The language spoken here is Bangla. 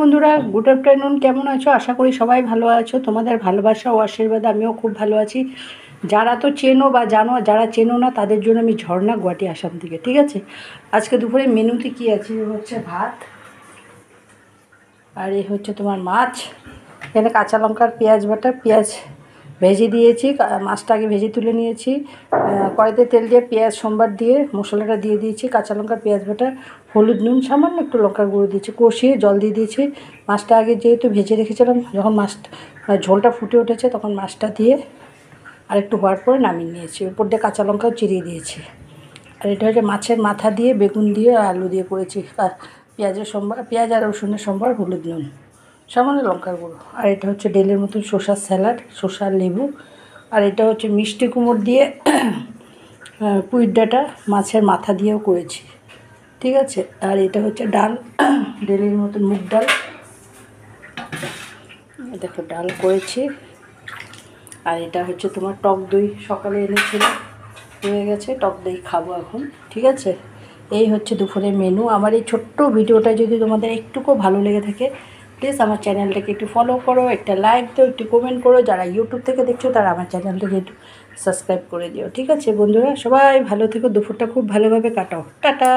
বন্ধুরা, গুড আফটারনুন। কেমন আছো? আশা করি সবাই ভালো আছো। তোমাদের ভালোবাসা ও আশীর্বাদ আমিও খুব ভালো আছি। যারা তো চেনো বা জানো, যারা চেনো না তাদের জন্য আমি ঝর্ণা, গুয়াহাটি, আসাম থেকে। ঠিক আছে, আজকে দুপুরে মেনুতে কি আছে? হচ্ছে ভাত, আর এই হচ্ছে তোমার মাছ। এখানে কাঁচা লঙ্কার পেঁয়াজ বাটা, পেঁয়াজ ভেজে দিয়েছি, মাছটা আগে ভেজে তুলে নিয়েছি। কড়াইতে তেল দিয়ে পেঁয়াজ সোমবার দিয়ে মশলাটা দিয়ে দিয়েছি, কাঁচা লঙ্কা, পেঁয়াজ বাটা, হলুদ, নুন, সামান্য একটু লঙ্কার গুঁড়ো দিয়েছি, কষিয়ে জল দিয়ে দিয়েছি। মাছটা আগে যেহেতু ভেজে রেখেছিলাম, যখন মাছটা ঝোলটা ফুটে উঠেছে তখন মাছটা দিয়ে আর একটু হওয়ার পরে নামিয়ে নিয়েছি। উপর দিয়ে কাঁচা লঙ্কাও চিরিয়ে দিয়েছি। আর এটা হচ্ছে মাছের মাথা দিয়ে, বেগুন দিয়ে, আলু দিয়ে করেছি। পেঁয়াজের সম্বার, পেঁয়াজ আর রসুনের সম্বার, হলুদ, নুন, সামান্য লঙ্কার গুঁড়ো। আর এটা হচ্ছে ডেলের মতন শসার স্যালাড, শসা, লেবু। আর এটা হচ্ছে মিষ্টি কুমড়ো দিয়ে পুঁইর ডাঁটা মাছের মাথা দিয়েও করেছি। ঠিক আছে, আর এটা হচ্ছে ডাল, ডেলের মতন মুগ ডাল। দেখো ডাল করেছি। আর এটা হচ্ছে তোমার টক দই, সকালে এনেছিল, হয়ে গেছে। টক দই খাবো এখন। ঠিক আছে, এই হচ্ছে দুপুরের মেনু। আমার এই ছোট্ট ভিডিওটা যদি তোমাদের একটুকু ভালো লেগে থাকে, প্লিজ আমার চ্যানেলটাকে একটু ফলো করো, একটা লাইক দাও, একটু কমেন্ট করো। যারা ইউটিউব থেকে দেখছো তারা আমার চ্যানেলটাকে একটু সাবস্ক্রাইব করে দিও। ঠিক আছে বন্ধুরা, সবাই ভালো থেকো, দুপুরটা খুব ভালোভাবে কাটাও। টাটা।